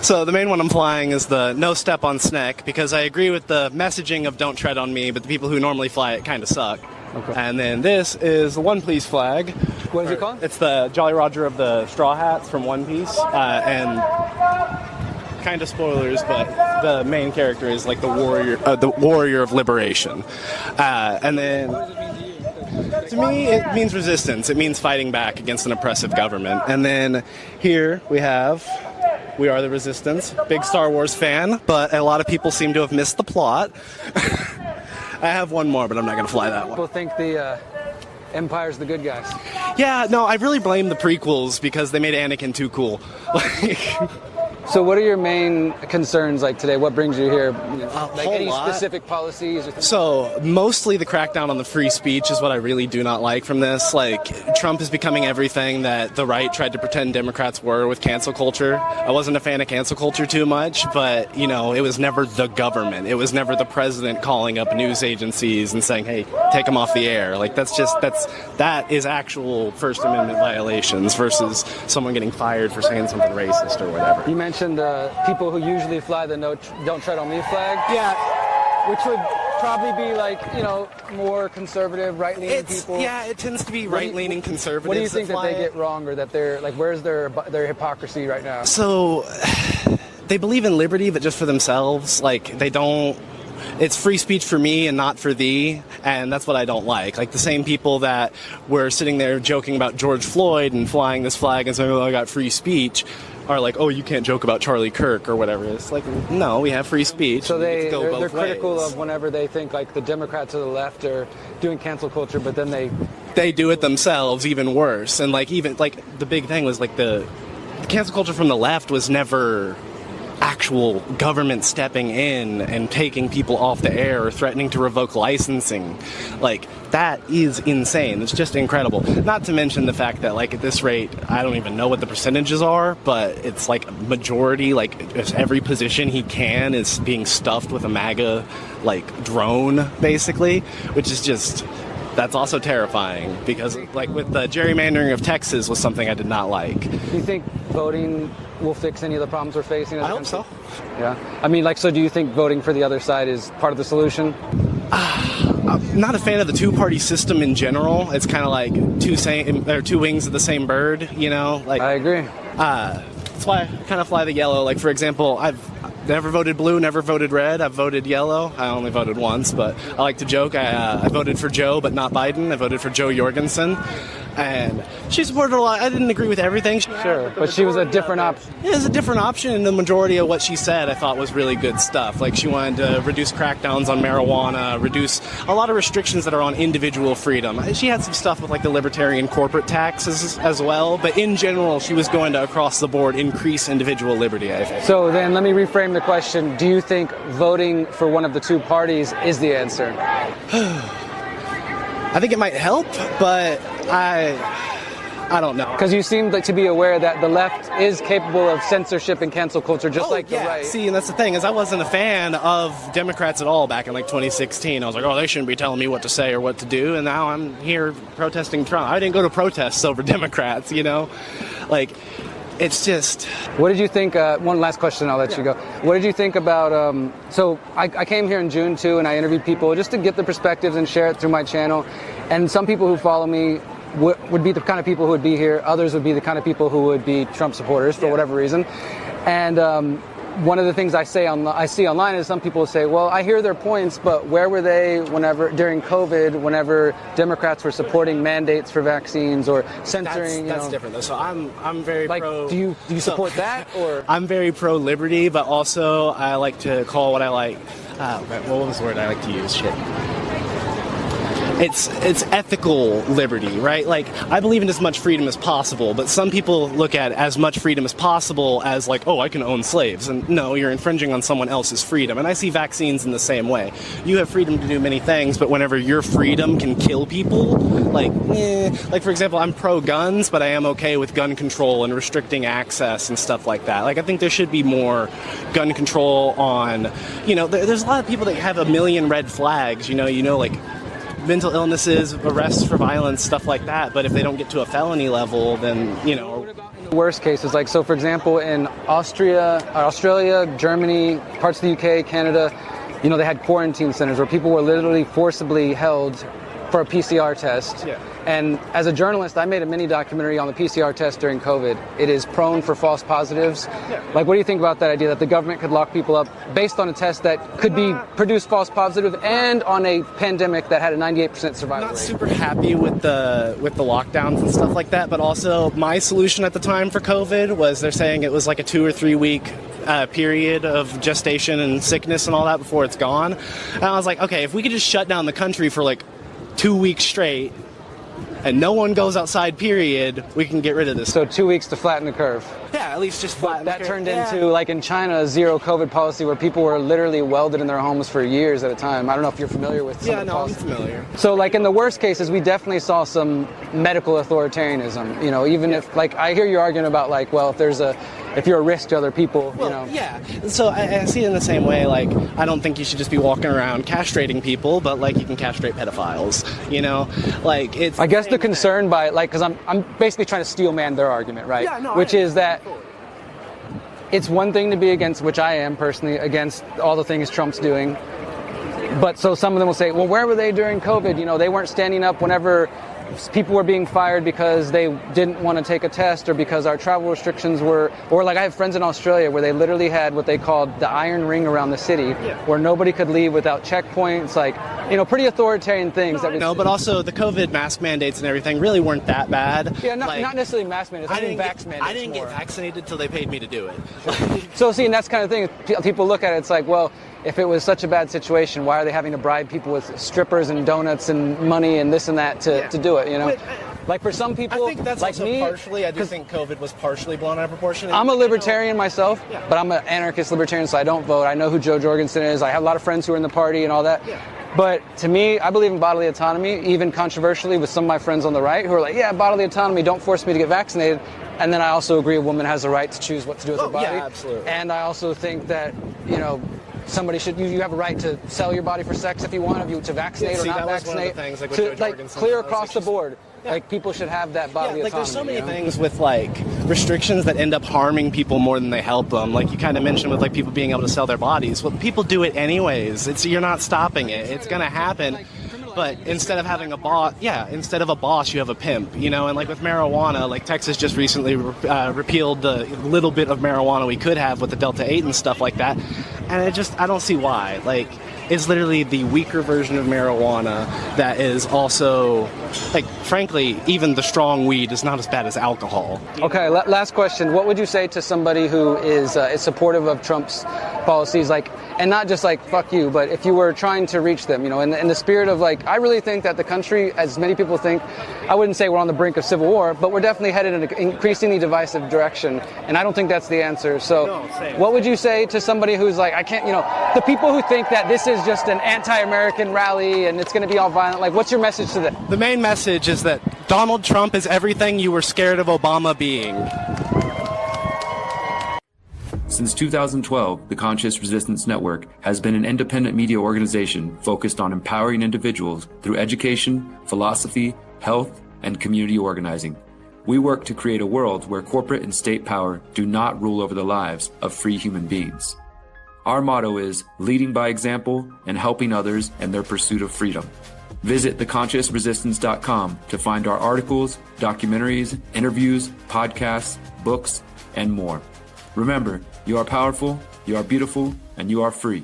So the main one I'm flying is the no step on Sneck, because I agree with the messaging of don't tread on me, but the people who normally fly it kind of suck. Okay. And then this is the One Piece flag. What is it called? It's the Jolly Roger of the Straw Hats from One Piece. And kind of spoilers, but the main character is like the warrior of liberation. And then What does it mean to you? to me, it means resistance. It means fighting back against an oppressive government. And then here we have We Are the Resistance. Big Star Wars fan, but a lot of people seem to have missed the plot. I have one more, but I'm not going to fly that one. People think the Empire's the good guys. Yeah, no, I really blame the prequels because they made Anakin too cool. So what are your main concerns like today? What brings you here? Like any lot. specific policies? Or So mostly the crackdown on the free speech is what I really do not like from this. Like, Trump is becoming everything that the right tried to pretend Democrats were with cancel culture. I wasn't a fan of cancel culture too much, but, you know, it was never the government. It was never the president calling up news agencies and saying, hey, take them off the air. Like, that is actual First Amendment violations versus someone getting fired for saying something racist or whatever. you mentioned people who usually fly the Don't Tread on Me flag. Yeah. Which would probably be like, you know, more conservative, right-leaning people. Yeah, it tends to be right-leaning conservatives. What do you think that fly they it. get wrong, or that they're like, where's their hypocrisy right now? So they believe in liberty, but just for themselves. Like, they don't. It's free speech for me and not for thee, and that's what I don't like. Like, the same people that were sitting there joking about George Floyd and flying this flag and saying, oh, I got free speech, are like, oh, you can't joke about Charlie Kirk or whatever. It's like, no, we have free speech. So they're critical ways. of whenever they think like the Democrats or the left are doing cancel culture, but then they do it themselves even worse. And like, even like the big thing was like the cancel culture from the left was never actual government stepping in and taking people off the air or threatening to revoke licensing. Like, that is insane. It's just incredible. Not to mention the fact that, like, at this rate, I don't even know what the percentages are, but it's like majority, like every position he can is being stuffed with a MAGA, like, drone, basically, which is just, that's also terrifying because, like, with the gerrymandering of Texas was something I did not like. do you think voting will fix any of the problems we're facing? I hope so. Yeah. I mean, like, so do you think voting for the other side is part of the solution? I'm not a fan of the two-party system in general. It's kind of like two wings of the same bird, you know? Like, I agree. that's why I kind of fly the yellow. Like, for example, I've never voted blue, never voted red. I've voted yellow. I only voted once, but I like to joke. I voted for Joe, but not Biden. I voted for Joe Jorgensen. And she supported a lot. I didn't agree with everything. Sure, but she was a different option. It was a different option, and the majority of what she said I thought was really good stuff. Like, she wanted to reduce crackdowns on marijuana, reduce a lot of restrictions that are on individual freedom. She had some stuff with, like, the libertarian corporate taxes as well, but in general, she was going to, across the board, increase individual liberty, I think. So then let me reframe the question. Do you think voting for one of the two parties is the answer? I think it might help, but I don't know. Because you seem like to be aware that the left is capable of censorship and cancel culture, just like the right. See, and that's the thing, is I wasn't a fan of Democrats at all back in, like, 2016. I was like, oh, they shouldn't be telling me what to say or what to do, and now I'm here protesting Trump. I didn't go to protests over Democrats, you know? Like, it's just... What did you think, one last question, I'll let you go. What did you think about, so I came here in June too, and I interviewed people just to get the perspectives and share it through my channel. And some people who follow me would be the kind of people who would be here. Others would be the kind of people who would be Trump supporters for whatever reason. And one of the things I see online is some people say, well, I hear their points, but where were they during COVID, whenever Democrats were supporting mandates for vaccines or censoring? That's different though. So I'm very like, pro. do you support that, or? I'm very pro liberty, but also I like to call what I like. What was the word I like to use? Shit. It's ethical liberty, right? Like, I believe in as much freedom as possible, but some people look at as much freedom as possible as like, oh, I can own slaves. And no, you're infringing on someone else's freedom. And I see vaccines in the same way. You have freedom to do many things, but whenever your freedom can kill people, like for example, I'm pro-guns, but I am okay with gun control and restricting access and stuff like that. Like, I think there should be more gun control on, you know, there's a lot of people that have a million red flags, you know, like, mental illnesses, arrests for violence, stuff like that. But if they don't get to a felony level, then, you know. What about in Worst cases, like, so for example, in Australia, Germany, parts of the UK, Canada, they had quarantine centers where people were literally forcibly held for a PCR test. Yeah. And as a journalist, I made a mini documentary on the PCR test during COVID. It is prone for false positives. Yeah. Like, what do you think about that idea that the government could lock people up based on a test that could produce false positive and on a pandemic that had a 98% survival Not rate? super happy with the lockdowns and stuff like that, but also my solution at the time for COVID was they're saying it was like a 2 or 3 week period of gestation and sickness and all that before it's gone. And I was like, okay, if we could just shut down the country for like 2 weeks straight and no one goes outside, period, we can get rid of this. So 2 weeks to flatten the curve. Yeah, at least just flatten That the curve. turned into, like in China, a zero COVID policy where people were literally welded in their homes for years at a time. I don't know if you're familiar with some Yeah, of the no, I'm policies. familiar. So, like, in the worst cases, we definitely saw some medical authoritarianism. Even if, like, I hear you arguing about, like, well, if you're a risk to other people, Well, yeah. So I see it in the same way. Like, I don't think you should just be walking around castrating people, but like you can castrate pedophiles. Like it's. I guess the concern by, like, because I'm basically trying to steel man their argument, right? Yeah, no, Which is that it's one thing to be against, which I am personally, against all the things Trump's doing. But so some of them will say, well, where were they during COVID? They weren't standing up whenever people were being fired because they didn't want to take a test or because our travel restrictions were, or like I have friends in Australia where they literally had what they called the iron ring around the city, where nobody could leave without checkpoints, like, pretty authoritarian things. No, but also the COVID mask mandates and everything really weren't that bad. Yeah, Like, not necessarily mask mandates. I didn't mandates get more. vaccinated until they paid me to do it. So see, and that's kind of thing. People look at it, it's like, well, if it was such a bad situation, why are they having to bribe people with strippers and donuts and money and this and that to do it? But, like for some people, I think that's like also me, partially. I do think COVID was partially blown out of proportion. I'm a libertarian myself, Yeah. but I'm an anarchist libertarian, so I don't vote. I know who Joe Jorgensen is. I have a lot of friends who are in the party and all that. Yeah. But to me, I believe in bodily autonomy, even controversially with some of my friends on the right who are like, yeah, bodily autonomy, don't force me to get vaccinated. And then I also agree a woman has a right to choose what to do with her body. Yeah, absolutely. And I also think that, somebody should, you have a right to sell your body for sex if you want, if you to vaccinate Yeah, see, or not that was one of the vaccinate. things, like, with Joe to, like, Jorgensen, clear I was across like, the just- board. Yeah. Like, people should have that bodily like autonomy. there's so many you know? things with like restrictions that end up harming people more than they help them. Like you kind of mentioned with like people being able to sell their bodies. Well, people do it anyways. You're not stopping it. It's gonna happen. But instead of having a boss, instead of a boss, you have a pimp, and like with marijuana, like Texas just recently repealed the little bit of marijuana we could have with the Delta 8 and stuff like that. And I don't see why. Like, it's literally the weaker version of marijuana that is also, like, frankly, even the strong weed is not as bad as alcohol. Okay, last question. What would you say to somebody who is supportive of Trump's policies, like, and not just like, fuck you, but if you were trying to reach them, in the spirit of like, I really think that the country, as many people think, I wouldn't say we're on the brink of civil war, but we're definitely headed in an increasingly divisive direction, and I don't think that's the answer. So what would you say to somebody who's like, I can't, the people who think that this is just an anti-American rally and it's going to be all violent, like, what's your message to them? The main message is that Donald Trump is everything you were scared of Obama being. Since 2012, the Conscious Resistance Network has been an independent media organization focused on empowering individuals through education, philosophy, health, and community organizing. We work to create a world where corporate and state power do not rule over the lives of free human beings. Our motto is leading by example and helping others in their pursuit of freedom. Visit theconsciousresistance.com to find our articles, documentaries, interviews, podcasts, books, and more. Remember, you are powerful, you are beautiful, and you are free.